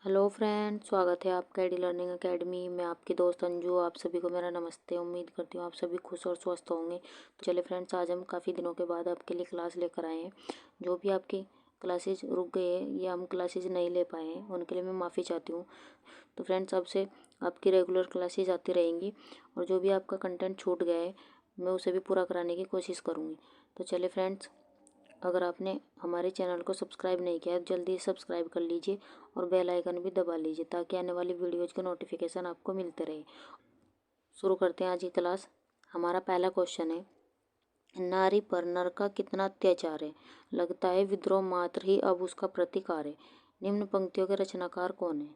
Hello friend, स्वागत है आपका एडी लर्निंग एकेडमी में। आपकी दोस्त अंजू। आप सभी को मेरा नमस्ते। उम्मीद करती हूँ आप सभी खुश और स्वस्थ होंगे। तो चलिए फ्रेंड्स, आज हम काफ़ी दिनों के बाद आपके लिए क्लास लेकर आए हैं। जो भी आपकी क्लासेज रुक गए हैं या हम क्लासेज नहीं ले पाए हैं उनके लिए मैं माफ़ी चाहती हूँ। तो फ्रेंड्स, अब से आपकी रेगुलर क्लासेज आती रहेंगी और जो भी आपका कंटेंट छूट गया है मैं उसे भी पूरा कराने की कोशिश करूँगी। तो चलिए फ्रेंड्स, अगर आपने हमारे चैनल को सब्सक्राइब नहीं किया है तो जल्दी सब्सक्राइब कर लीजिए और बेल आइकन भी दबा लीजिए ताकि आने वाली वीडियोज़ के नोटिफिकेशन आपको मिलते रहे। शुरू करते हैं आज की क्लास। हमारा पहला क्वेश्चन है, नारी पर नर का कितना अत्याचार है? लगता है विद्रोह मात्र ही अब उसका प्रतिकार है। निम्न पंक्तियों के रचनाकार कौन है?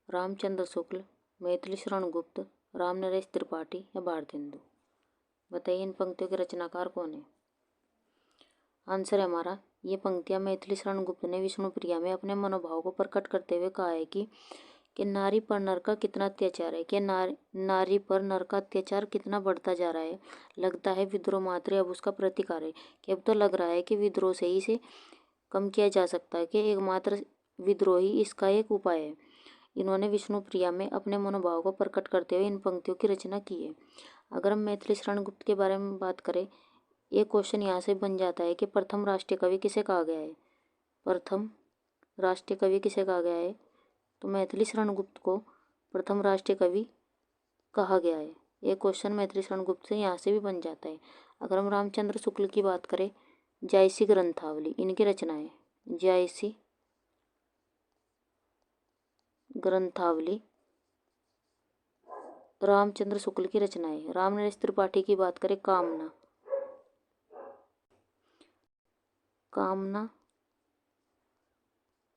रामचंद्र शुक्ल, मैथिली शरण गुप्त, राम नरेश त्रिपाठी या भारतेंदु? बताइए, इन पंक्तियों के रचनाकार कौन है? आंसर है हमारा, ये पंक्तियां मैथिली शरण गुप्त ने विष्णुप्रिया में अपने मनोभाव को प्रकट करते हुए कहा है कि नारी पर नर का कितना अत्याचार है, कि नारी पर नर का अत्याचार कितना बढ़ता जा रहा है। लगता है विद्रोह मात्र अब उसका प्रतिकार है, कि अब तो लग रहा है कि विद्रोह से ही इसे कम किया जा सकता है, कि एकमात्र विद्रोह ही इसका एक उपाय है। इन्होंने विष्णुप्रिया में अपने मनोभाव को प्रकट करते हुए इन पंक्तियों की रचना की है। अगर हम मैथिली शरण गुप्त के बारे में बात करें, एक क्वेश्चन यहाँ से बन जाता है कि प्रथम राष्ट्रीय कवि किसे कहा गया है? प्रथम राष्ट्रीय कवि किसे कहा गया है? तो मैथिली शरण गुप्त को प्रथम राष्ट्रीय कवि कहा गया है। एक क्वेश्चन मैथिली शरण गुप्त से यहाँ से भी बन जाता है। अगर हम रामचंद्र शुक्ल की बात करें, जायसी ग्रंथावली इनकी रचना है। जायसी ग्रंथावली रामचंद्र शुक्ल की रचना है। राम नरेश त्रिपाठी की बात करें, कामना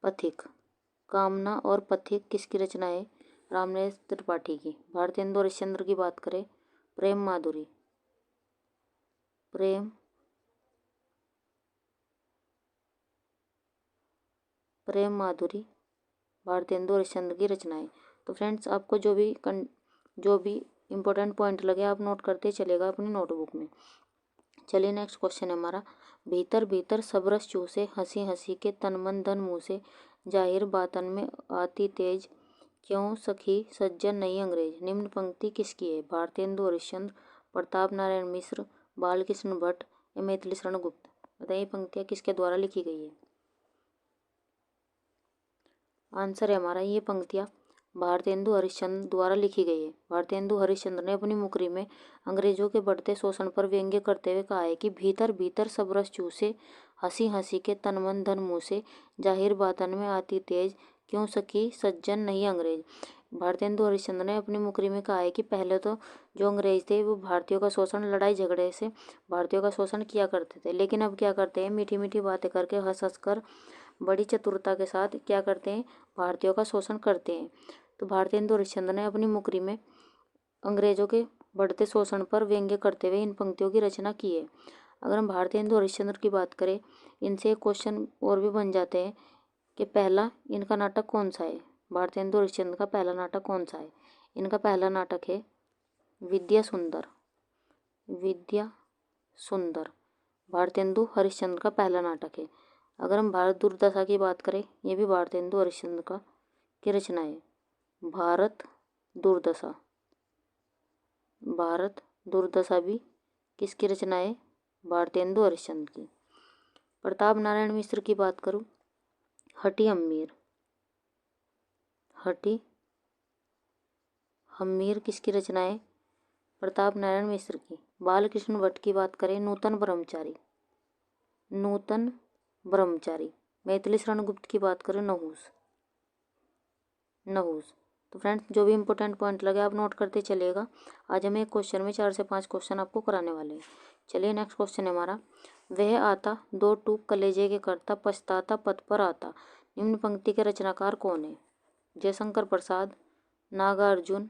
पथिक, कामना और पथिक किसकी रचना है? रामनरेश त्रिपाठी की। भारतेंदु हरिश्चंद्र की बात करें, प्रेम माधुरी, प्रेम माधुरी भारतेंदु हरिश्चंद्र की रचना है। तो फ्रेंड्स, आपको जो भी इम्पोर्टेंट पॉइंट लगे आप नोट करते चलेगा अपनी नोटबुक में। चलिए, नेक्स्ट क्वेश्चन है हमारा, भीतर भीतर सब रस चूसे, हंसी हंसी के तन मन धन मुँह से, जाहिर बातन में आती तेज, क्यों सखी सज्जन नहीं अंग्रेज? निम्न पंक्ति किसकी है? भारतेंदु हरिश्चंद्र, प्रताप नारायण मिश्र, बालकृष्ण भट्ट या मैथिली शरण गुप्त? बताइए, पंक्तियाँ किसके द्वारा लिखी गई है? आंसर है हमारा, ये पंक्तियाँ भारतेंदु हरिश्चंद्र द्वारा लिखी गई है। भारतेंदु हरिश्चंद्र ने अपनी मुकरी में अंग्रेजों के बढ़ते शोषण पर व्यंग्य करते हुए कहा है कि भीतर भीतर सब रस चूसे, हंसी हंसी के तन मन धन मुँह से, जाहिर बातन में आती तेज, क्यों सखी सज्जन नहीं अंग्रेज? भारतेंदु हरिश्चंद्र ने अपनी मुकरी में कहा है कि पहले तो जो अंग्रेज थे वो भारतीयों का शोषण, लड़ाई झगड़े से भारतीयों का शोषण किया करते थे, लेकिन अब क्या करते हैं, मीठी मीठी बातें करके हंस हंस कर बड़ी चतुरता के साथ क्या करते हैं, भारतीयों का शोषण करते हैं। तो भारतेंदु हरिश्चंद्र ने अपनी मुकरी में अंग्रेजों के बढ़ते शोषण पर व्यंग्य करते हुए इन पंक्तियों की रचना की है। अगर हम भारतेंदु हरिश्चंद्र की बात करें, इनसे एक क्वेश्चन और भी बन जाते हैं कि पहला इनका नाटक कौन सा है? भारतेंदु हरिश्चंद्र का पहला नाटक कौन सा है? इनका पहला नाटक है विद्या सुंदर। विद्या सुंदर भारतेंदु हरिश्चंद्र का पहला नाटक है। अगर हम भारत दुर्दशा की बात करें, ये भी भारतेंदु हरिश्चंद्र का की रचना है। भारत दुर्दशा, भारत दुर्दशा भी किसकी रचना है? भारतेंदु हरिश्चंद्र की। प्रताप नारायण मिश्र की बात करूं, हटी हम्मीर, हटी हम्मीर किसकी रचना है? प्रताप नारायण मिश्र की। बालकृष्ण भट्ट की बात करें, नूतन ब्रह्मचारी, नूतन ब्रह्मचारी। मैथिली शरण गुप्त की बात करें, नहुस, नहुस। तो फ्रेंड्स, जो भी इंपॉर्टेंट पॉइंट लगे आप नोट करते चलिएगा। आज हमें एक क्वेश्चन में 4 से 5 क्वेश्चन आपको कराने वाले हैं। चलिए, नेक्स्ट क्वेश्चन है हमारा, वह आता दो टूक कलेजे के करता, पछताता पद पर आता। निम्न पंक्ति के रचनाकार कौन है? जयशंकर प्रसाद, नागार्जुन,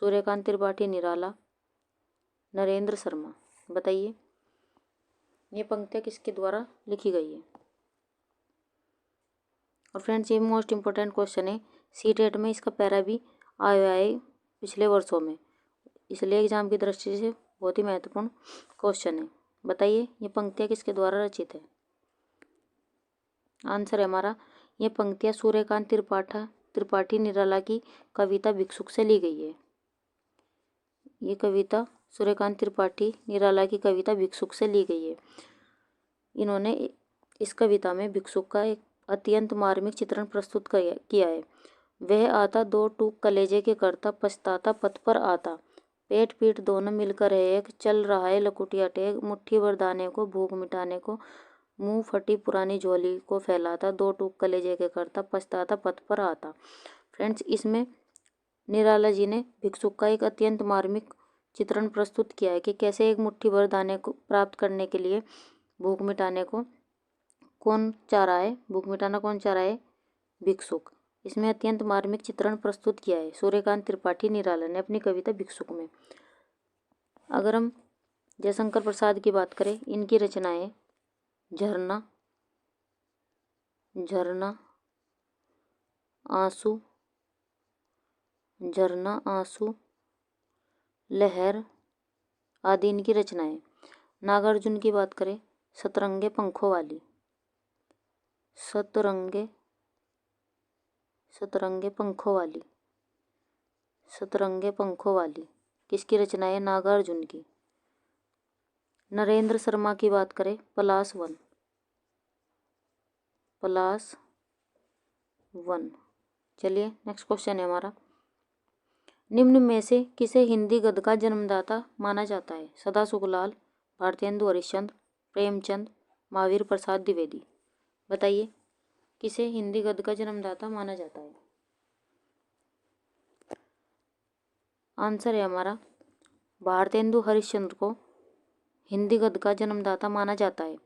सूर्यकांत त्रिपाठी निराला, नरेंद्र शर्मा? बताइए, ये पंक्तियाँ किसके द्वारा लिखी गई है? और फ्रेंड्स, ये मोस्ट इम्पोर्टेंट क्वेश्चन है, सीटेट में इसका पैरा भी आया है पिछले वर्षों में, इसलिए एग्जाम की दृष्टि से बहुत ही महत्वपूर्ण क्वेश्चन है। बताइए, ये पंक्तियाँ किसके द्वारा रचित है? आंसर है हमारा, ये पंक्तियाँ सूर्यकांत त्रिपाठी निराला की कविता भिक्षुक से ली गई है। ये कविता सूर्यकांत त्रिपाठी निराला की कविता भिक्षुक से ली गई है। इन्होंने इस कविता में भिक्षुक का एक अत्यंत मार्मिक चित्रण प्रस्तुत किया है। वह आता दो टूक कलेजे के करता, पछताता पथ पर आता, पेट पीठ दोनों मिलकर है एक, चल रहा है लकुटिया टेक, मुट्ठी भर दाने को भूख मिटाने को, मुंह फटी पुरानी झोली को फैलाता, दो टूक कलेजे के करता, पछताता पथ पर आता। फ्रेंड्स, इसमें निराला जी ने भिक्षुक का एक अत्यंत मार्मिक चित्रण प्रस्तुत किया है कि कैसे एक मुट्ठी भर दाने को प्राप्त करने के लिए भूख मिटाने को कौन चाह रहा है, भूख मिटाना कौन चाह रहा है, भिक्षुक। इसमें अत्यंत मार्मिक चित्रण प्रस्तुत किया है सूर्यकांत त्रिपाठी निराला ने अपनी कविता भिक्षुक में। अगर हम जयशंकर प्रसाद की बात करें, इनकी रचनाएं झरना, झरना आंसू, झरना आंसू, लहर आदि इनकी रचनाएं। नागार्जुन की बात करें, सतरंगे पंखों वाली, सतरंगे पंखों वाली, सतरंगे पंखों वाली किसकी रचना है, नागार्जुन की। नरेंद्र शर्मा की बात करें, पलाश वन, पलाश वन। चलिए नेक्स्ट क्वेश्चन है हमारा, निम्न में से किसे हिंदी गद्य का जन्मदाता माना जाता है, सदा सुखलाल, भारतेंदु हरिश्चंद्र, प्रेमचंद, महावीर प्रसाद द्विवेदी। बताइए किसे हिंदी गद्य का जन्मदाता माना जाता है। आंसर है हमारा भारतेंदु हरिश्चंद्र को हिंदी गद्य का जन्मदाता माना जाता है।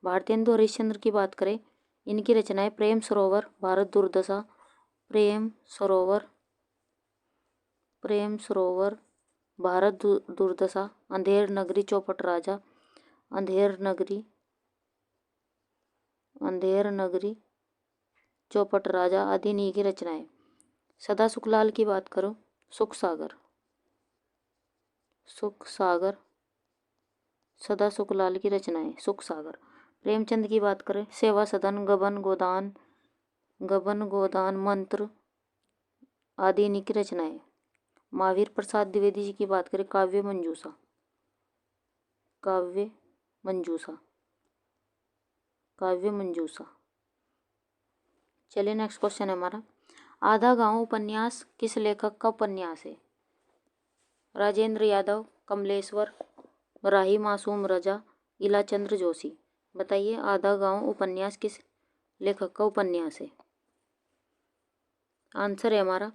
भारतेंदु हरिश्चंद्र की बात करें, इनकी रचनाएं प्रेम सरोवर, भारत दुर्दशा, प्रेम सरोवर, भारत दुर्दशा, अंधेर नगरी, चौपट राजा, अंधेर नगरी, चौपट राजा आदि इन्हीं की रचनाएं। सदा सुखलाल की बात करो, सुख सागर, सदा सुखलाल की रचनाएं सुख सागर। प्रेमचंद की बात करें, सेवा सदन, गबन गोदान मंत्र आदि इन्हीं की रचनाएं। महावीर प्रसाद द्विवेदी जी की बात करें, काव्य मंजूषा। चलिए नेक्स्ट क्वेश्चन है हमारा, आधा गांव उपन्यास किस लेखक का उपन्यास है, राजेंद्र यादव, कमलेश्वर, राही मासूम रजा, इलाचंद्र जोशी। बताइए आधा गांव उपन्यास किस लेखक का उपन्यास है। आंसर है हमारा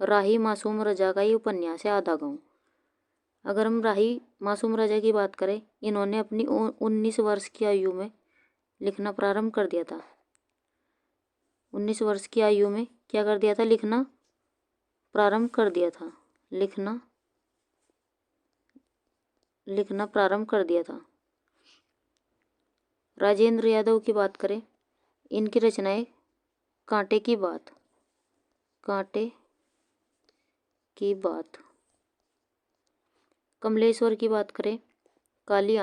राही मासूम रजा का ही उपन्यास है आधा गांव। अगर हम राही मासूम रजा की बात करें, इन्होंने अपनी 19 वर्ष की आयु में लिखना प्रारंभ कर दिया था। 19 वर्ष की आयु में क्या कर दिया था, लिखना प्रारंभ कर दिया था, लिखना प्रारंभ कर दिया था। राजेंद्र यादव की बात करें, इनकी रचनाएं कांटे की बात। कमलेश्वर की बात करें, काली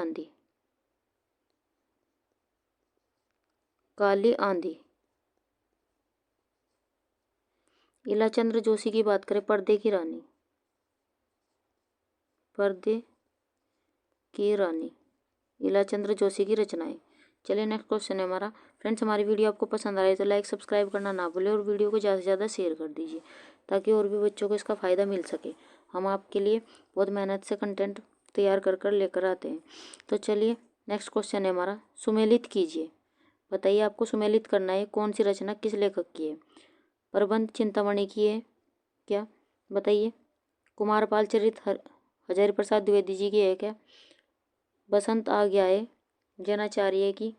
आंधी। इलाचंद्र जोशी की बात करें, पर्दे की रानी, इलाचंद्र जोशी की रचनाएं। चलिए नेक्स्ट क्वेश्चन है हमारा। फ्रेंड्स, हमारी वीडियो आपको पसंद आ रही है तो लाइक सब्सक्राइब करना ना भूलें और वीडियो को ज़्यादा से ज़्यादा शेयर कर दीजिए ताकि और भी बच्चों को इसका फ़ायदा मिल सके। हम आपके लिए बहुत मेहनत से कंटेंट तैयार कर लेकर आते हैं। तो चलिए नेक्स्ट क्वेश्चन है हमारा, सुमेलित कीजिए। बताइए आपको सुमेलित करना है, कौन सी रचना किस लेखक की है। प्रबंध चिंतामणि की है क्या, बताइए। कुमारपाल चरित हजारी प्रसाद द्विवेदी जी की है क्या। बसंत आ गया है जैनाचार्य की।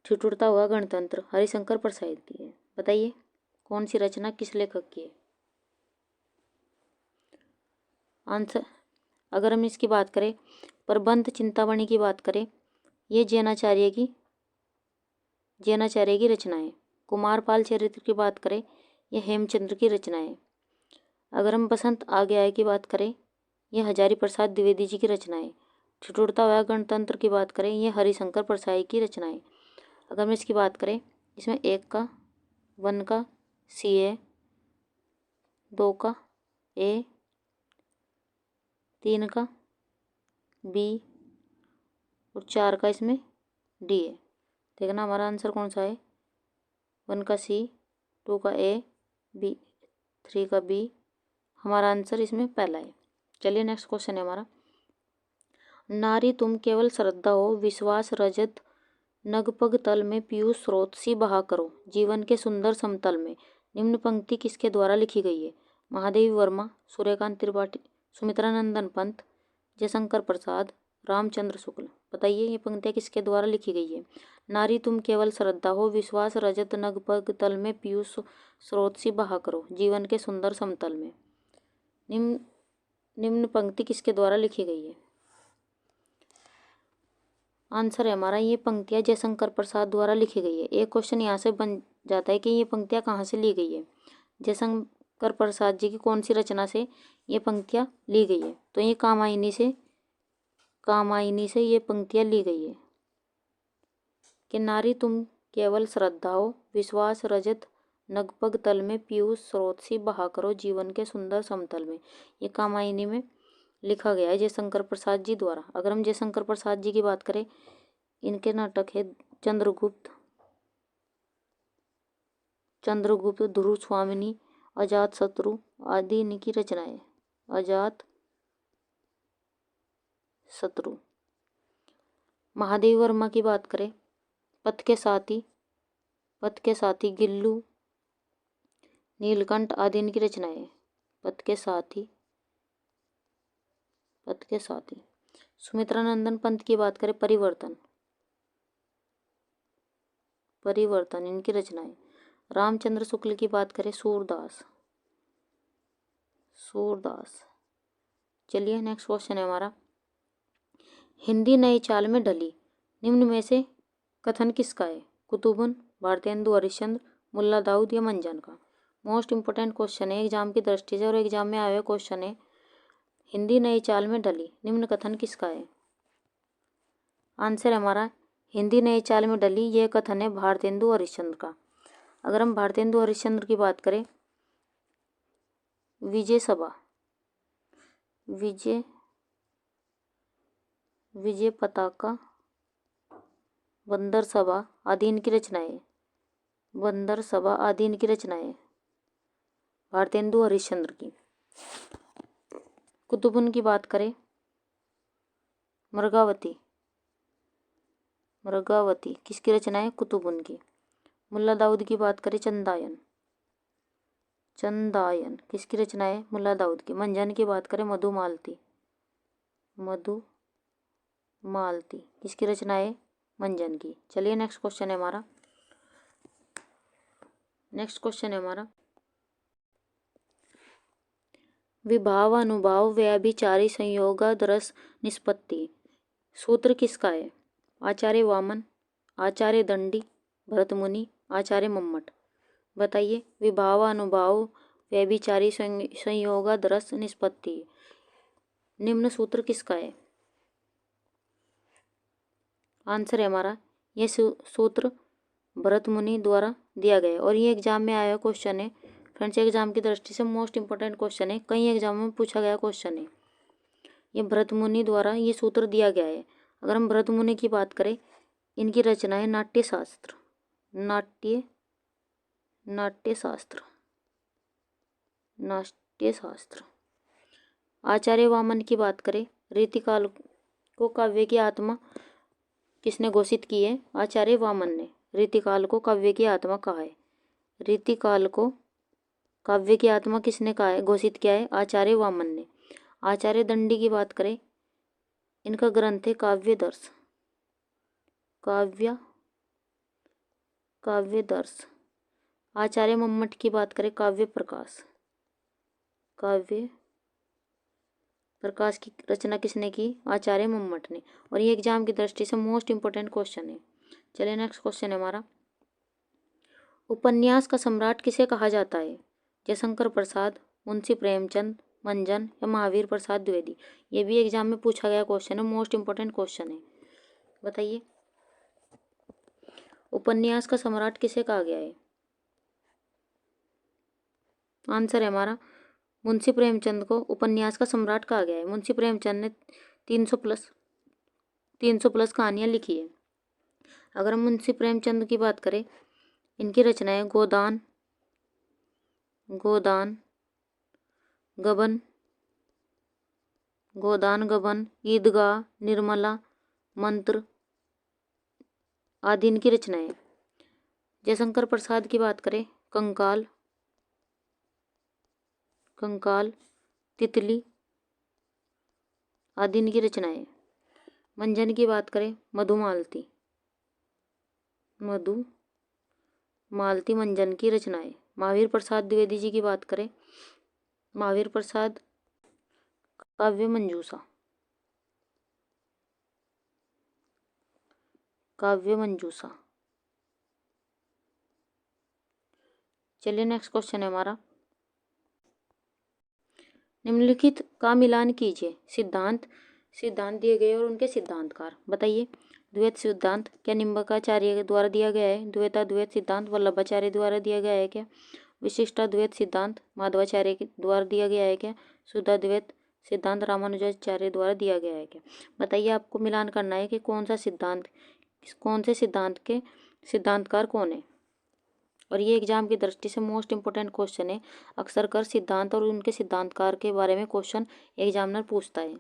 ठिठुरता हुआ गणतंत्र हरिशंकर प्रसाद की है। बताइए कौन सी रचना किस लेखक की है। आंसर, अगर हम इसकी बात करें, प्रबंध चिंतामणि की बात करें, ये जैनाचार्य की रचना है। कुमारपाल चरित्र की बात करें, ये हेमचंद्र की रचना है। अगर हम बसंत आ गया है की बात करें, ये हजारी प्रसाद द्विवेदी जी की रचना है। ठिठुरता हुआ गणतंत्र की बात करें, ये हरिशंकर प्रसाद की रचना है। अगर हम इसकी बात करें, इसमें 1 का 1 का सी है, 2 का ए, 3 का बी और 4 का इसमें डी है। देखना हमारा आंसर कौन सा है। 1 का सी, 2 का ए, बी 3 का बी। हमारा आंसर इसमें पहला है। चलिए नेक्स्ट क्वेश्चन है हमारा। नारी तुम केवल श्रद्धा हो, विश्वास रजत नगपग तल में पीयूष स्रोत सी बहा करो, जीवन के सुंदर समतल में। निम्न पंक्ति किसके द्वारा लिखी गई है। महादेवी वर्मा, सूर्यकांत त्रिपाठी, सुमित्रा नंदन पंत, जयशंकर प्रसाद, रामचंद्र शुक्ल। बताइए ये पंक्तियाँ किसके द्वारा लिखी गई है। नारी तुम केवल श्रद्धा हो, विश्वास रजत नगपग तल में पीयूष स्रोत सी बहा करो, जीवन के सुंदर समतल में। निम्न पंक्ति किसके द्वारा लिखी गई है। आंसर है हमारा ये पंक्तियाँ जयशंकर प्रसाद द्वारा लिखी गई है। एक क्वेश्चन यहाँ से बन जाता है कि ये पंक्तियाँ कहाँ से ली गई है। जयशंकर प्रसाद जी की कौन सी रचना से ये पंक्तियाँ ली गई है। तो ये कामायनी से ये पंक्तियाँ ली गई है कि नारी तुम केवल श्रद्धा हो, विश्वास रजत नगपग तल में पीयूष स्रोत सी बहा करो, जीवन के सुंदर समतल में। ये कामायनी में लिखा गया है जयशंकर प्रसाद जी द्वारा। अगर हम जयशंकर प्रसाद जी की बात करें, इनके नाटक है चंद्रगुप्त, ध्रुव स्वामिनी, अजात शत्रु आदि इनकी रचनाएं। अजात शत्रु। महादेवी वर्मा की बात करें, पथ के साथी, गिल्लू, नीलकंठ आदि इनकी रचनाएं। पथ के साथी। सुमित्रा नंदन पंत की बात करें, परिवर्तन इनकी रचनाएं। रामचंद्र शुक्ल की बात करें, सूरदास। चलिए नेक्स्ट क्वेश्चन है हमारा। हिंदी नई चाल में ढली, निम्न में से कथन किसका है। कुतुबुन, भारतेंदु हरिश्चंद्र, मुल्ला दाऊद या मंजन का। मोस्ट इंपोर्टेंट क्वेश्चन है एग्जाम की दृष्टि से और एग्जाम में आया हुआ क्वेश्चन है। हिंदी नई चाल में ढली, निम्न कथन किसका है। आंसर हमारा हिंदी नई चाल में ढली, यह कथन है भारतेंदु हरिश्चंद्र का। अगर हम भारतेंदु हरिश्चंद्र की बात करें, विजय पताका, बंदर सभा आदि इनकी रचनाएं। भारतेंदु हरिश्चंद्र की। कुतुबुन की बात करें, मृगावती किसकी रचना है। कुतुबुन की। मुल्ला दाऊद की बात करें, चंदायन किसकी रचना है। मुल्ला दाऊद की। मंजन की बात करें, मधुमालती किसकी रचना है। मंजन की। चलिए नेक्स्ट क्वेश्चन है हमारा। विभाव अनुभाव व्यभिचारी संयोगादरस निष्पत्ति सूत्र किसका है। आचार्य वामन, आचार्य दंडी, भरतमुनि, आचार्य मम्मट। बताइए विभाव अनुभाव व्यभिचारी संयोगादरस निष्पत्ति निम्न सूत्र किसका है। आंसर है हमारा ये सूत्र भरतमुनि द्वारा दिया गया है और ये एग्जाम में आया क्वेश्चन है। फ्रेंड्स एग्जाम की दृष्टि से मोस्ट इंपोर्टेंट क्वेश्चन है, कई एग्जाम में पूछा गया क्वेश्चन है। ये भरतमुनि द्वारा ये सूत्र दिया गया है। अगर हम भरतमुनि की बात करें, इनकी रचना है नाट्यशास्त्र। आचार्य वामन की बात करें, रीतिकाल को काव्य की आत्मा किसने घोषित की है। आचार्य वामन ने रीतिकाल को काव्य की आत्मा कहा है। रीतिकाल को काव्य की आत्मा किसने कहा है, घोषित किया है। आचार्य वामन ने। आचार्य दंडी की बात करें, इनका ग्रंथ है काव्य दर्श। आचार्य मम्मट की बात करें, काव्य प्रकाश की रचना किसने की। आचार्य मम्मट ने। और ये एग्जाम की दृष्टि से मोस्ट इंपोर्टेंट क्वेश्चन है। चलिए नेक्स्ट क्वेश्चन है हमारा। उपन्यास का सम्राट किसे कहा जाता है। जयशंकर प्रसाद, मुंशी प्रेमचंद, मंजन या महावीर प्रसाद द्विवेदी। ये भी एग्जाम में पूछा गया क्वेश्चन है, मोस्ट इंपोर्टेंट क्वेश्चन है। बताइए उपन्यास का सम्राट किसे कहा गया है? आंसर है हमारा मुंशी प्रेमचंद को उपन्यास का सम्राट कहा गया है। मुंशी प्रेमचंद ने 300 प्लस कहानियां लिखी है। अगर हम मुंशी प्रेमचंद की बात करें, इनकी रचनाएं गोदान गबन, ईदगाह, निर्मला, मंत्र आदि इनकी रचनाएं। जयशंकर प्रसाद की बात करें, कंकाल, तितली आदि इनकी रचनाएं। मंजन की बात करें, मधुमालती मंजन की रचनाएं। महावीर प्रसाद द्विवेदी जी की बात करें, महावीर प्रसाद काव्य मंजूषा। चलिए नेक्स्ट क्वेश्चन है हमारा, निम्नलिखित का मिलान कीजिए। सिद्धांत दिए गए और उनके सिद्धांतकार बताइए। द्वैत सिद्धांत क्या निम्बकाचार्य द्वारा दिया गया है? द्वैताद्वैत सिद्धांत वल्लभाचार्य द्वारा दिया गया है क्या? विशिष्टाद्वैत सिद्धांत माधवाचार्य द्वारा दिया गया है क्या? शुद्धाद्वैत सिद्धांत रामानुजाचार्य द्वारा दिया गया है क्या? बताइए, आपको मिलान करना है कि कौन से सिद्धांत के सिद्धांतकार कौन है। और ये एग्जाम की दृष्टि से मोस्ट इंपोर्टेंट क्वेश्चन है। अक्सर कर सिद्धांत और उनके सिद्धांतकार के बारे में क्वेश्चन एग्जामिनर पूछता है।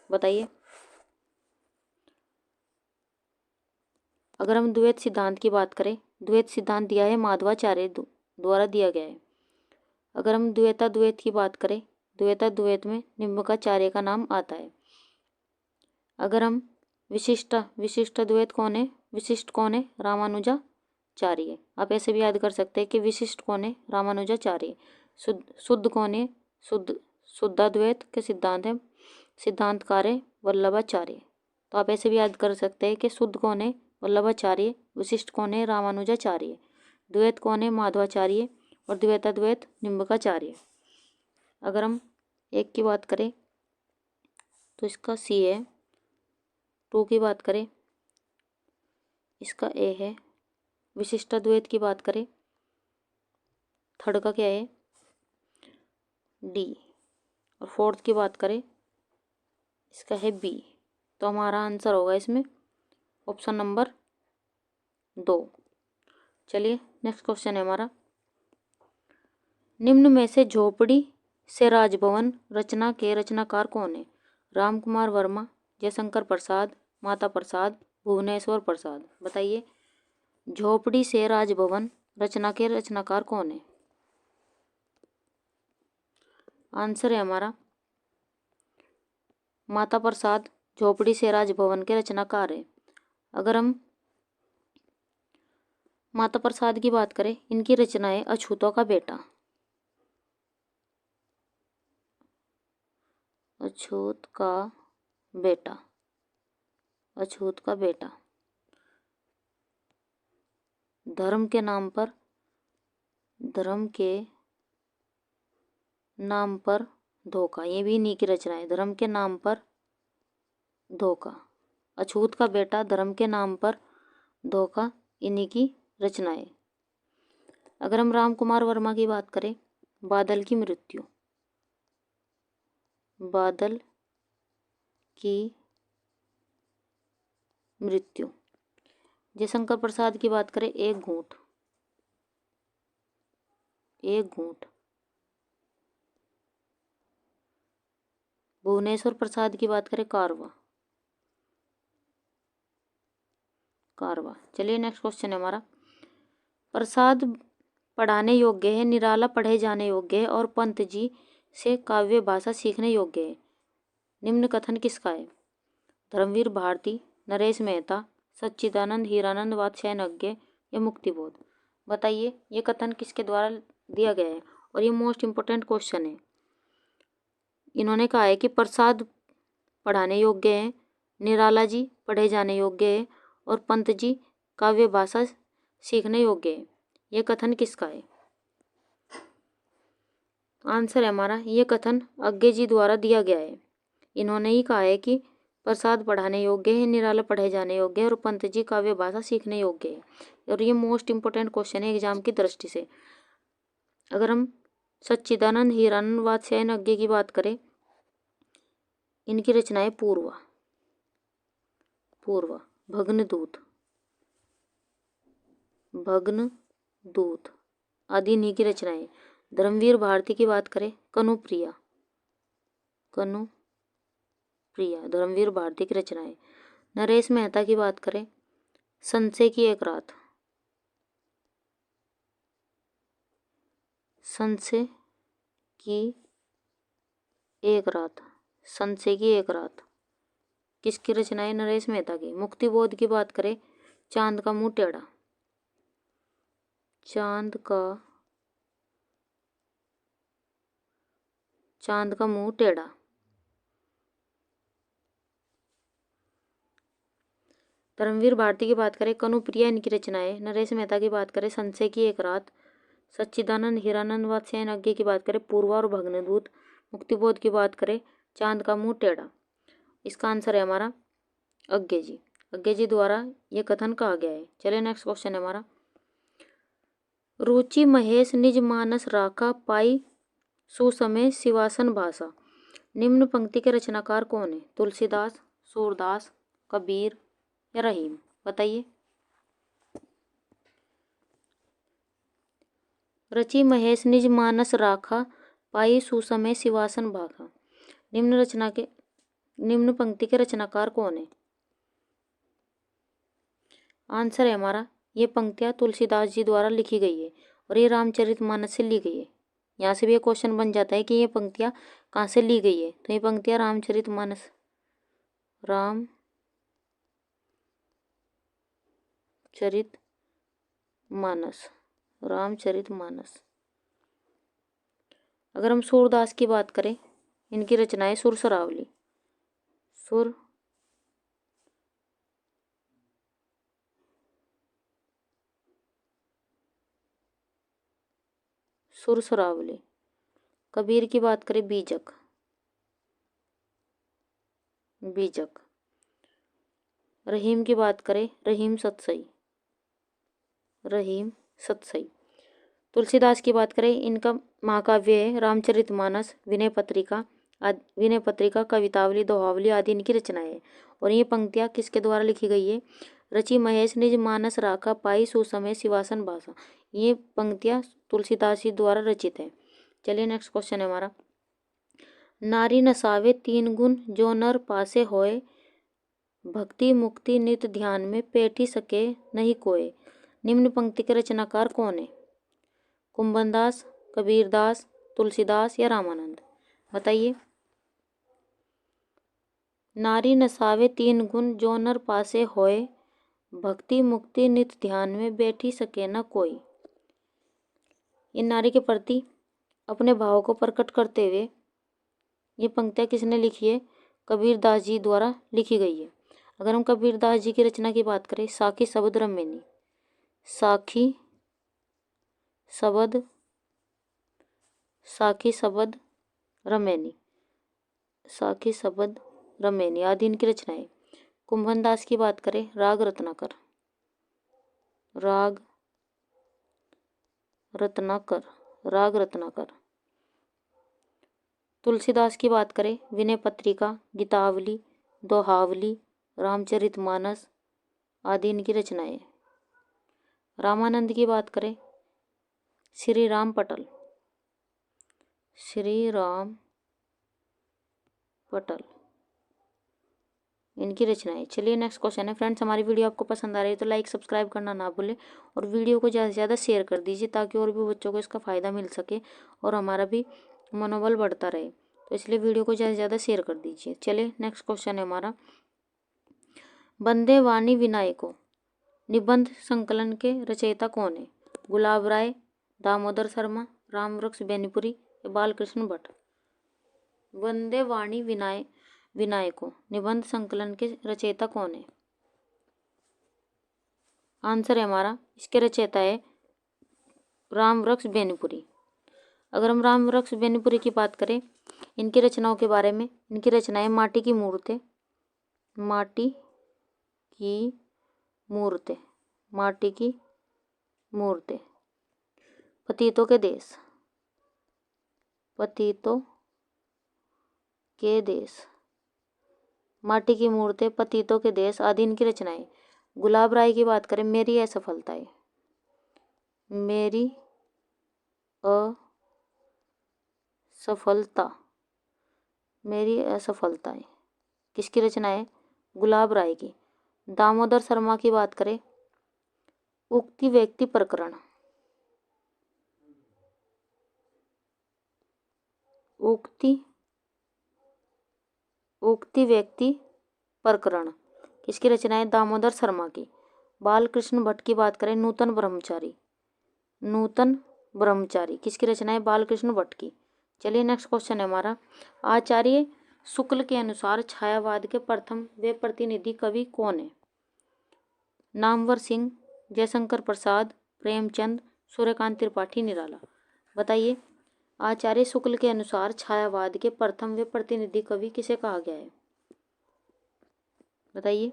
बताइए, अगर हम द्वैत सिद्धांत की बात करें, द्वैत सिद्धांत दिया है माधवाचार्य द्वारा दिया गया है। अगर हम द्वैताद्वैत की बात करें, द्वैताद्वैत में निम्बकाचार्य का नाम आता है। अगर हम विशिष्टाद्वैत कौन है? विशिष्ट कौन है? रामानुजाचार्य। आप ऐसे भी याद कर सकते हैं कि विशिष्ट कौन है? रामानुजाचार्य। शुद्ध कौन है? शुद्धाद्वैत के सिद्धांतकार है वल्लभाचार्य। तो आप ऐसे भी याद कर सकते हैं कि शुद्ध कौन है? वल्लभाचार्य। विशिष्ट कौन है? रामानुजाचार्य। द्वैत कौन है? माधवाचार्य। और द्वैताद्वैत निम्बकाचार्य। अगर हम एक की बात करें तो इसका सी है। 2 की बात करें, इसका ए है। विशिष्टाद्वैत की बात करें, 3rd का क्या है? डी। और 4th की बात करें, इसका है बी। तो हमारा आंसर होगा इसमें ऑप्शन नंबर 2। चलिए नेक्स्ट क्वेश्चन है हमारा, निम्न में से झोपड़ी से राजभवन रचना के रचनाकार कौन है? रामकुमार वर्मा, जयशंकर प्रसाद, माता प्रसाद, भुवनेश्वर प्रसाद। बताइए, झोपड़ी से राजभवन रचना के रचनाकार कौन है? आंसर है हमारा माता प्रसाद झोपड़ी से राजभवन के रचनाकार है। अगर हम माता प्रसाद की बात करें, इनकी रचनाएं अछूतों का बेटा, अछूत का बेटा, धर्म के नाम पर धोखा, ये भी इन्हीं की रचना है। धर्म के नाम पर धोखा, अछूत का बेटा, धर्म के नाम पर धोखा, इन्हीं की रचना है। अगर हम रामकुमार वर्मा की बात करें, बादल की मृत्यु। जयशंकर प्रसाद की बात करें, एक घूंट। भुवनेश्वर प्रसाद की बात करें, कारवा। चलिए नेक्स्ट क्वेश्चन है हमारा, प्रसाद पढ़ाने योग्य है, निराला पढ़े जाने योग्य है और पंत जी से काव्य भाषा सीखने योग्य है। निम्न कथन किसका है? धर्मवीर भारती, नरेश मेहता, सच्चिदानंद हीरानंद वात्स्यायनज्ञ या मुक्तिबोध। बताइए, ये कथन किसके द्वारा दिया गया है? और ये मोस्ट इंपोर्टेंट क्वेश्चन है। इन्होंने कहा है कि प्रसाद पढ़ाने योग्य है, निराला जी पढ़े जाने योग्य है और पंत जी काव्य भाषा सीखने योग्य है। यह कथन किसका है? आंसर है हमारा, ये कथन अज्ञे जी द्वारा दिया गया है। इन्होंने ही कहा है कि प्रसाद पढ़ाने योग्य है, निराला पढ़े जाने योग्य है और पंत जी काव्य भाषा सीखने योग्य है। और ये मोस्ट इंपोर्टेंट क्वेश्चन है एग्जाम की दृष्टि से। अगर हम सच्चिदानंद हीरानंद वात्स्यायन अज्ञे की बात करें, इनकी रचनाएं पूर्व, भग्नदूत आदि इन्हीं की रचनाएं। धर्मवीर भारती की बात करें, कनुप्रिया धर्मवीर भारती की रचनाएं। नरेश मेहता की बात करें, संशय की एक रात, संशय की एक रात किसकी रचनाएं? नरेश मेहता की। मुक्तिबोध की बात करें, चांद का मुंह टेढ़ा, चांद का मुंह टेढ़ा। धर्मवीर भारती की बात करें, कनुप्रिया इनकी रचनाएं। नरेश मेहता की बात करें, संशय की एक रात। सच्चिदानंद हीरानंद वात्स्यायन अज्ञे की बात करें, पूर्वा और भग्नदूत। मुक्तिबोध की बात करें, चांद का मुंह टेढ़ा। इसका आंसर है हमारा अज्ञे जी द्वारा यह कथन कहा गया है। चलिए नेक्स्ट क्वेश्चन है हमारा, रुचि महेश निज मानस राखा, पाई सुसमय शिवासन भाषा। निम्न पंक्ति के रचनाकार कौन है? तुलसीदास, सूरदास, कबीर या रहीम? बताइए। रचि महेश निज मानस राखा, पाई सुसमय शिवासन भाखा। निम्न पंक्ति के रचनाकार कौन है? आंसर है हमारा, ये पंक्तियां तुलसीदास जी द्वारा लिखी गई है और ये रामचरितमानस से ली गई है। यहाँ से भी ये क्वेश्चन बन जाता है कि ये पंक्तियां कहाँ से ली गई है, तो ये पंक्तियां रामचरितमानस अगर हम सूरदास की बात करें, इनकी रचनाएं सुरसरावली, कबीर की बात करें, बीजक, रहीम की बात करें, रहीम सतसई। तुलसीदास की बात करें, इनका महाकाव्य है रामचरितमानस, विनय पत्रिका, कवितावली, दोहावली आदि इनकी रचनाएं है। और ये पंक्तियां किसके द्वारा लिखी गई है? रचि महेश निज मानस राखा, पाई सुसमय शिवासन भाषा। ये पंक्तियां तुलसीदास जी द्वारा रचित है। चलिए नेक्स्ट क्वेश्चन है हमारा, नारी नसावे तीन गुण, जो नर पासे होए, भक्ति मुक्ति नित ध्यान में, पेठी सके नहीं कोय। निम्न पंक्ति के रचनाकार कौन है? कुंभनदास, कबीरदास, तुलसीदास या रामानंद? बताइए। नारी नसावे तीन गुण, जो नर पासे होए, भक्ति मुक्ति नित ध्यान में, बैठी सके न कोई। इन नारी के प्रति अपने भाव को प्रकट करते हुए ये पंक्तियां किसने लिखी है? कबीरदास जी द्वारा लिखी गई है। अगर हम कबीरदास जी की रचना की बात करें, साखी शबद रमैनी आदि इनकी रचनाएं। कुंभनदास की बात करें, राग रत्नाकर। तुलसीदास की बात करें, विनय पत्रिका, गीतावली, दोहावली, रामचरितमानस आदि इनकी रचनाएं। रामानंद की बात करें, श्री राम पटल इनकी रचनाएं। चलिए नेक्स्ट क्वेश्चन है फ्रेंड्स, हमारी वीडियो आपको पसंद आ रही है तो लाइक सब्सक्राइब करना ना भूलें और वीडियो को ज़्यादा से ज़्यादा शेयर कर दीजिए ताकि और भी बच्चों को इसका फ़ायदा मिल सके और हमारा भी मनोबल बढ़ता रहे। तो इसलिए वीडियो को ज़्यादा से ज़्यादा शेयर कर दीजिए। चलिए नेक्स्ट क्वेश्चन है हमारा, वंदे वाणी विनायको निबंध संकलन के रचयिता कौन है? गुलाब राय, दामोदर शर्मा, रामवृक्ष बेनीपुरी या बालकृष्ण भट्ट? वंदे वाणी विनायको निबंध संकलन के रचयिता कौन है? आंसर है हमारा, इसके रचयिता है रामवृक्ष बेनीपुरी। अगर हम रामवृक्ष बेनीपुरी की बात करें, इनकी रचनाओं के बारे में, इनकी रचनाएं माटी की मूर्त है, माटी की मूर्तें, माटी की मूर्तें। पतितों के देश, पतितों के देश, माटी की मूर्तें, पतितों के देश आदि इनकी रचनाएं। गुलाब राय की बात करें, मेरी असफलताएं, मेरी असफलता, मेरी असफलताएं किसकी रचना है? गुलाब राय की। दामोदर शर्मा की बात करें, उक्ति व्यक्ति प्रकरण, उक्ति व्यक्ति प्रकरण किसकी रचना है? दामोदर शर्मा की। बालकृष्ण भट्ट की बात करें, नूतन ब्रह्मचारी, नूतन ब्रह्मचारी किसकी रचना है? बालकृष्ण भट्ट की। चलिए नेक्स्ट क्वेश्चन है हमारा, आचार्य शुक्ल के अनुसार छायावाद के प्रथम वे प्रतिनिधि कवि कौन है? नामवर सिंह, जयशंकर प्रसाद, प्रेमचंद, सूर्यकांत त्रिपाठी, निराला। बताइए, आचार्य शुक्ल के अनुसार छायावाद के प्रथम वे प्रतिनिधि कवि किसे कहा गया है? बताइए,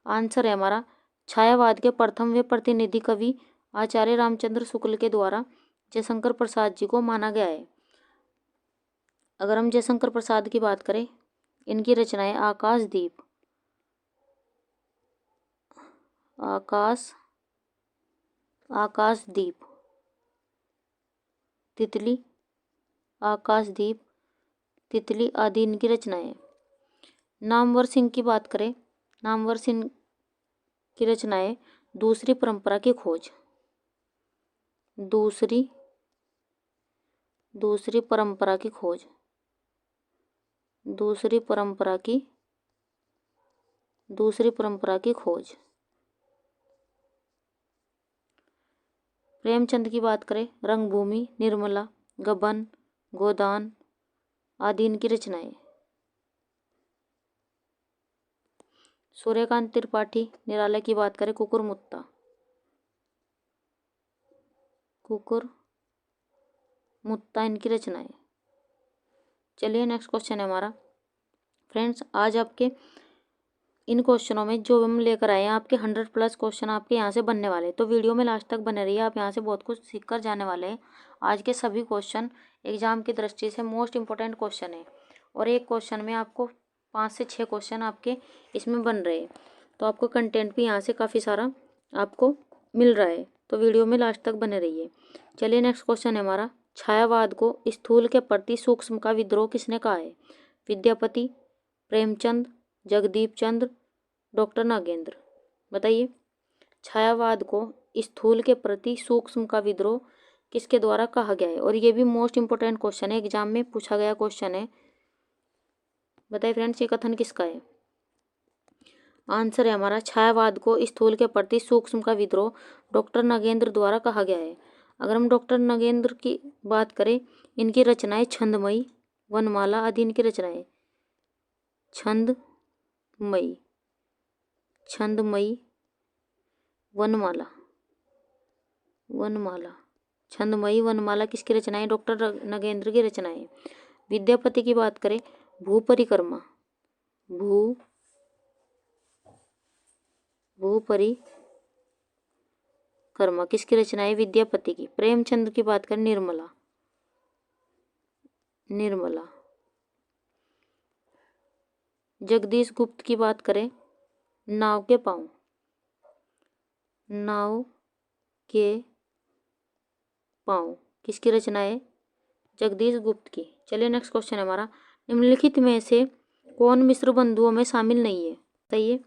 आंसर है हमारा, छायावाद के प्रथम वे प्रतिनिधि कवि आचार्य रामचंद्र शुक्ल के द्वारा जयशंकर प्रसाद जी को माना गया है। अगर हम जयशंकर प्रसाद की बात करें, इनकी रचनाएं आकाशदीप, आकाशदीप, तितली, आकाशदीप, तितली आदि इनकी रचनाएं। नामवर सिंह की बात करें, नामवर सिंह की रचनाएं दूसरी परंपरा की खोज, दूसरी परंपरा की खोज, दूसरी परंपरा की खोज। प्रेमचंद की बात करें, रंगभूमि, निर्मला, गबन, गोदान आदि इनकी रचनाएं। सूर्यकांत त्रिपाठी, निराला की बात करें, कुकुरमुत्ता, इनकी रचनाएं। चलिए नेक्स्ट क्वेश्चन है हमारा, फ्रेंड्स आज आपके इन क्वेश्चनों में जो हम लेकर आए हैं, आपके 100+ क्वेश्चन आपके यहाँ से बनने वाले हैं, तो वीडियो में लास्ट तक बने रहिए, आप यहाँ से बहुत कुछ सीख कर जाने वाले हैं। आज के सभी क्वेश्चन एग्जाम की दृष्टि से मोस्ट इंपॉर्टेंट क्वेश्चन है, और एक क्वेश्चन में आपको 5 से 6 क्वेश्चन आपके इसमें बन रहे हैं, तो आपको कंटेंट भी यहाँ से काफ़ी सारा आपको मिल रहा है, तो वीडियो में लास्ट तक बने रहिए। चलिए नेक्स्ट क्वेश्चन है हमारा, छायावाद को स्थूल के प्रति सूक्ष्म का विद्रोह किसने कहा है? विद्यापति, प्रेमचंद, जगदीप चंद्र, डॉक्टर नागेंद्र। बताइए, छायावाद को स्थूल के प्रति सूक्ष्म का विद्रोह किसके द्वारा कहा गया है? और ये भी मोस्ट इंपोर्टेंट क्वेश्चन है, एग्जाम में पूछा गया क्वेश्चन है। बताइए फ्रेंड्स, ये कथन किसका है? आंसर है हमारा, छायावाद को स्थूल के प्रति सूक्ष्म का विद्रोह डॉक्टर नागेंद्र द्वारा कहा गया है। अगर हम डॉक्टर नागेंद्र की बात करें, इनकी रचनाएं छंदमयी, वनमाला आदि इनकी रचनाएं। छंदमयी, वनमाला, छंदमयी वनमाला किसकी रचनाएं? डॉक्टर नागेंद्र की रचनाएं। विद्यापति की बात करें, भू परिक्रमा किसकी रचनाएं? विद्यापति की। प्रेमचंद की बात करें, निर्मला। जगदीश गुप्त की बात करें, नाव के पाँव किसकी रचना है? जगदीश गुप्त की। चलिए नेक्स्ट क्वेश्चन है हमारा, निम्नलिखित में से कौन मिश्र बंधुओं में शामिल नहीं है? बताइए,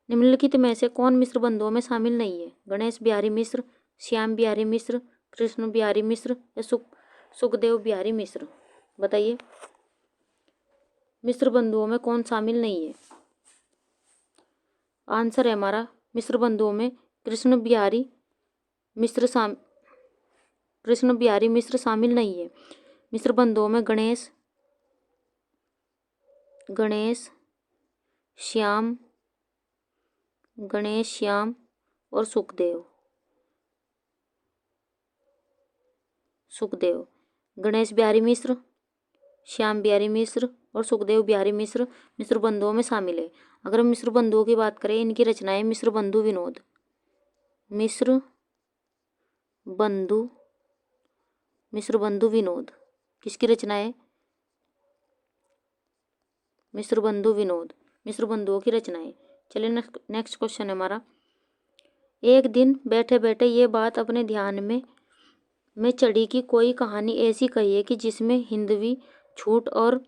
निम्नलिखित में से कौन मिश्र बंधुओं में शामिल नहीं है? गणेश बिहारी मिश्र, श्याम बिहारी मिश्र, कृष्ण बिहारी मिश्र या सुखदेव बिहारी मिश्र। बताइए, मिश्र बंधुओं में कौन शामिल नहीं है? आंसर है हमारा, मिश्र बंधुओं में कृष्ण बिहारी मिश्र शामिल नहीं है। मिश्र बंधुओं में गणेश, श्याम और सुखदेव। गणेश बिहारी मिश्र, श्याम बिहारी मिश्र और सुखदेव बिहारी मिश्र मिश्र बंधुओं में शामिल है। अगर हम मिश्र बंधुओं की बात करें, इनकी रचनाएं मिश्र बंधु विनोद, मिश्र बंधु मिश्र बंधु विनोद किसकी रचना है? मिश्र बंधु विनोद, मिश्र बंधुओं की रचनाएं। चलिए नेक्स्ट क्वेश्चन है हमारा। एक दिन बैठे बैठे ये बात अपने ध्यान में चढ़ी कि कोई कहानी ऐसी कहिए कि जिसमें हिंदवी छूट और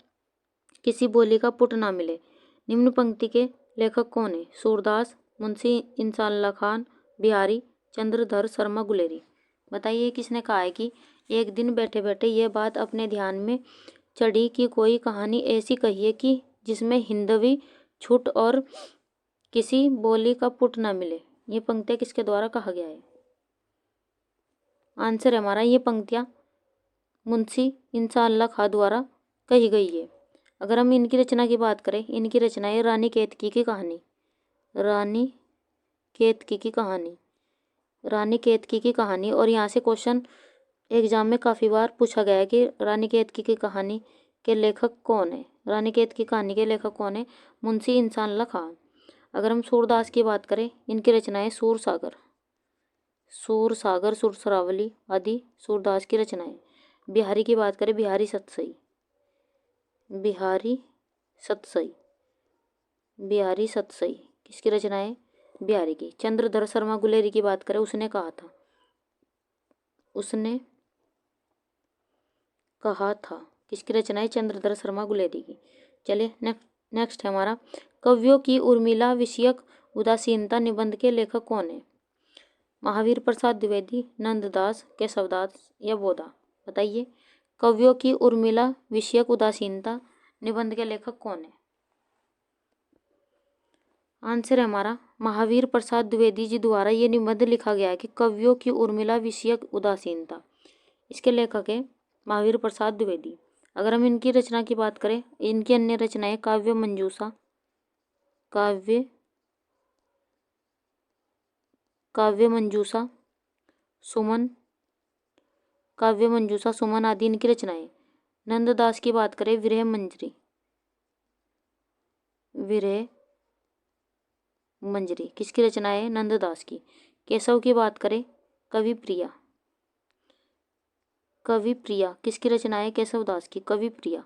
किसी बोली का पुट ना मिले। निम्न पंक्ति के लेखक कौन है? सूरदास, मुंशी इंसाल्लाह खान, बिहारी, चंद्रधर शर्मा गुलेरी। बताइए किसने कहा है कि एक दिन बैठे बैठे ये बात अपने ध्यान में चढ़ी कि कोई कहानी ऐसी कहिए कि जिसमें हिंदवी छूट और किसी बोली का पुट ना मिले। ये पंक्तियाँ किसके द्वारा कहा गया है? आंसर है हमारा, ये पंक्तियाँ मुंशी इंसाल्लाह खां द्वारा कही गई है। अगर हम इनकी रचना की बात करें, इनकी रचना है रानी केतकी की कहानी, रानी केतकी की कहानी, रानी केतकी की कहानी। और यहाँ से क्वेश्चन एग्जाम में काफ़ी बार पूछा गया है कि रानी केतकी की कहानी के लेखक कौन है? रानी केतकी की कहानी के लेखक कौन है? मुंशी इंसाल्लाह खां। अगर हम सूरदास की बात करें, इनकी रचनाएं सूर सागर, सूर सागर, सुरसरावली आदि सूरदास की रचनाएं। बिहारी की बात करें, बिहारी सतसई, बिहारी सतसई, बिहारी सतसई किसकी रचनाएं? बिहारी की। चंद्रधर शर्मा गुलेरी की बात करें, उसने कहा था, उसने कहा था किसकी रचनाएं? चंद्रधर शर्मा गुलेरी की। चलिए नेक्स्ट है हमारा। कवियों की उर्मिला विषयक उदासीनता निबंध के लेखक कौन है? महावीर प्रसाद द्विवेदी, नंददास, केशवदास या बोधा। बताइए कवियों की उर्मिला विषयक उदासीनता निबंध के लेखक कौन है? आंसर है हमारा महावीर प्रसाद द्विवेदी जी द्वारा ये निबंध लिखा गया है कि कवियों की उर्मिला विषयक उदासीनता। इसके लेखक है महावीर प्रसाद द्विवेदी। अगर हम इनकी रचना की बात करें, इनकी अन्य रचनाएं काव्य मंजूषा, काव्य मंजूषा, सुमन, काव्य मंजूषा, सुमन आदि इनकी रचनाएं। नंददास की बात करें, विरह मंजरी, विरह मंजरी किसकी रचना है? नंददास की। केशव की बात करें, कवि प्रिया, कवि प्रिया किसकी रचना है? केशवदास की, कवि प्रिया।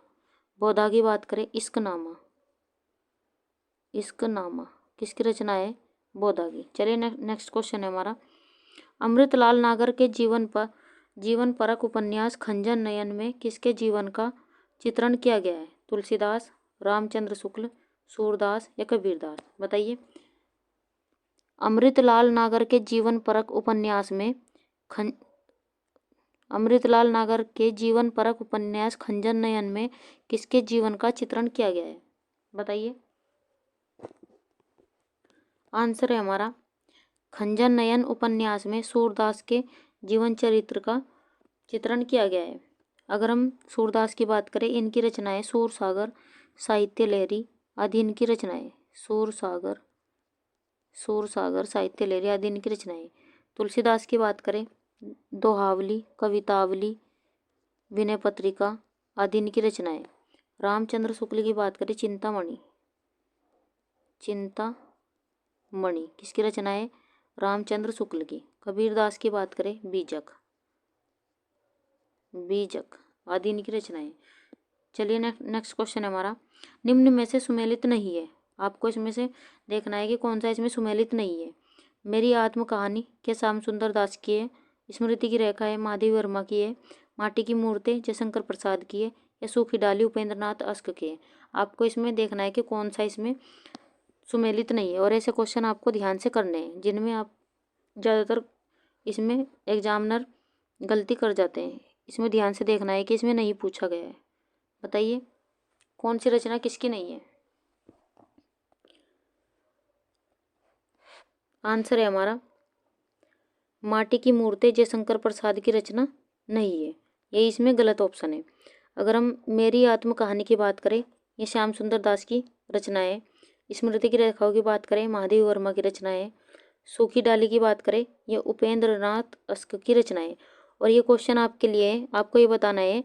बोधा की बात करें, इश्कनामा, इश्कनामा किसकी रचना है? बोधा की। चलिए नेक्स्ट क्वेश्चन है हमारा। अमृतलाल नागर के जीवन परक उपन्यास खंजन नयन में किसके जीवन का चित्रण किया गया है? तुलसीदास, रामचंद्र शुक्ल, सूरदास या कबीरदास। बताइए अमृतलाल नागर के जीवन परक उपन्यास में अमृतलाल नागर के जीवन परक उपन्यास खंजन नयन में किसके जीवन का चित्रण किया गया है? बताइए आंसर है हमारा खंजन नयन उपन्यास में सूरदास के जीवन चरित्र का चित्रण किया गया है। अगर हम सूरदास की बात करें, इनकी रचनाएं सूर सागर, साहित्य लहरी आदि इनकी रचनाएं। सूर सागर, साहित्य लहरी आदि इनकी रचनाएं। तुलसीदास की बात करें, दोहावली, कवितावली, विनय पत्रिका आदि इनकी रचनाएं। रामचंद्र शुक्ल की बात करें, चिंतामणि, चिंतामणि किसकी रचना है? रामचंद्र शुक्ल की। कबीरदास की बात करें, बीजक, बीजक आदि इनकी रचनाएं। चलिए नेक्स्ट क्वेश्चन है हमारा। निम्न में से सुमेलित नहीं है, आपको इसमें से देखना है कि कौन सा इसमें सुमेलित नहीं है। मेरी आत्म कहानी के श्याम सुंदर दास की है, स्मृति की रेखा है महादेवी वर्मा की है, माटी की मूर्तें जयशंकर प्रसाद की है या सूखी डाली उपेंद्र नाथ अस्क की है। आपको इसमें देखना है कि कौन सा इसमें सुमेलित नहीं है। और ऐसे क्वेश्चन आपको ध्यान से करने हैं जिनमें आप ज़्यादातर इसमें एग्जामिनर गलती कर जाते हैं। इसमें ध्यान से देखना है कि इसमें नहीं पूछा गया है। बताइए कौन सी रचना किसकी नहीं है? आंसर है हमारा माटी की मूर्तें जयशंकर प्रसाद की रचना नहीं है, ये इसमें गलत ऑप्शन है। अगर हम मेरी आत्म कहानी की बात करें, ये श्याम सुंदर दास की रचना है। स्मृति की रेखाओं की बात करें, महादेवी वर्मा की रचना है। सूखी डाली की बात करें, ये उपेंद्र नाथ अस्क की रचना है। और ये क्वेश्चन आपके लिए है, आपको ये बताना है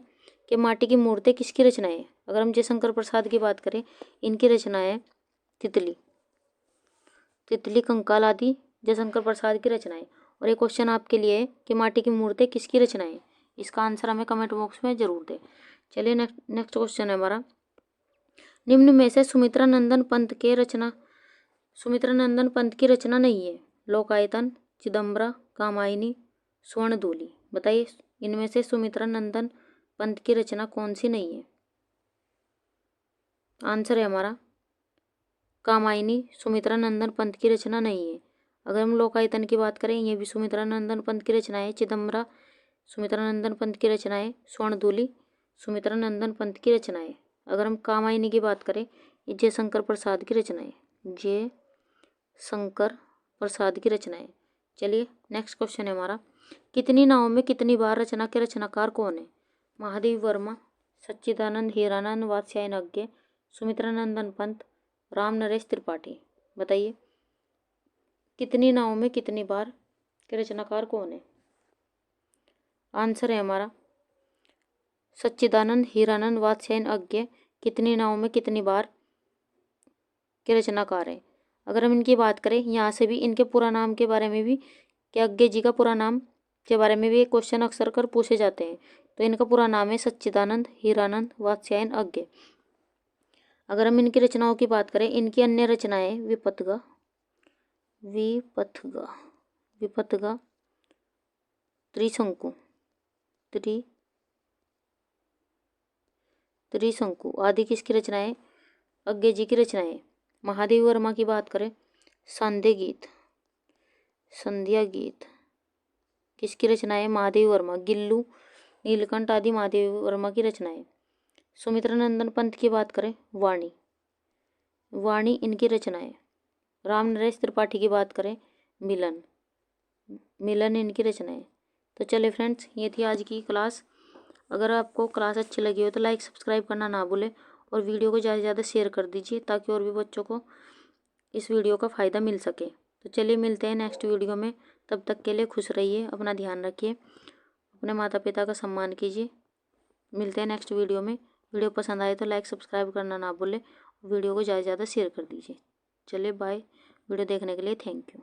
कि माटी की मूर्तें किसकी रचना है? अगर हम जयशंकर प्रसाद की बात करें, इनकी रचना है तितली। तितली, कंकाल आदि जयशंकर प्रसाद की रचनाएं। और एक क्वेश्चन आपके लिए है कि माटी की मूर्तें किसकी रचनाएं। इसका आंसर हमें कमेंट बॉक्स में जरूर दें। चलिए नेक्स्ट क्वेश्चन है हमारा, निम्न में से सुमित्रा नंदन पंत की रचना नहीं है। लोकायतन, चिदम्बरा, कामायनी, स्वर्णदूली। बताइए इनमें से सुमित्रा नंदन पंत की रचना कौन सी नहीं है। आंसर है हमारा कामायनी, सुमित्रा नंदन पंत की रचना नहीं है। अगर हम लोकायतन की बात करें, ये भी सुमित्रा नंदन पंत की रचना है। चिदम्बरा, सुमित्रा नंदन पंत की रचना है। स्वर्णदूली, सुमित्रा नंदन पंत की रचना है। अगर हम कामायनी की बात करें, ये जयशंकर प्रसाद की रचना है। जयशंकर प्रसाद की रचना है। चलिए नेक्स्ट क्वेश्चन है हमारा, कितनी नावों में कितनी बार रचना के रचनाकार कौन है। महादेव वर्मा, सच्चिदानंद हीरानंद वात्स्यायन, सुमित्रा नंदन पंत, राम नरेश त्रिपाठी। बताइए कितनी नावों में कितनी बार के रचनाकार कौन है। आंसर है हमारा सच्चिदानंद हीरानंद वात्स्यायन, कितनी नावों में कितनी बार के रचनाकार है। अगर हम इनकी बात करें, यहाँ से भी इनके पूरा नाम के बारे में भी, कि अज्ञे जी का पूरा नाम के बारे में भी एक क्वेश्चन अक्सर कर पूछे जाते हैं। तो इनका पूरा नाम है सच्चिदानंद हीरानंद वात्स्यायन। अगर हम इनकी रचनाओं की बात करें, इनकी अन्य रचनाएं विपथगा, त्रिशंकु आदि किसकी रचनाएं, अज्ञे जी की रचनाएं। महादेव वर्मा की बात करें, संध्या गीत किसकी रचनाएं, महादेव वर्मा। गिल्लू, नीलकंठ आदि महादेव वर्मा की रचनाएं। सुमित्रा नंदन पंत की बात करें, वाणी इनकी रचनाएं। राम नरेश त्रिपाठी की बात करें, मिलन इनकी रचनाएं। तो चले फ्रेंड्स, ये थी आज की क्लास। अगर आपको क्लास अच्छी लगी हो तो लाइक सब्सक्राइब करना ना भूलें और वीडियो को ज़्यादा से ज़्यादा शेयर कर दीजिए, ताकि और भी बच्चों को इस वीडियो का फ़ायदा मिल सके। तो चलिए मिलते हैं नेक्स्ट वीडियो में। तब तक के लिए खुश रहिए, अपना ध्यान रखिए, अपने माता पिता का सम्मान कीजिए। मिलते हैं नेक्स्ट वीडियो में। वीडियो पसंद आए तो लाइक सब्सक्राइब करना ना भूलें, वीडियो को ज़्यादा से ज़्यादा शेयर कर दीजिए। चलिए बाय। वीडियो देखने के लिए थैंक यू।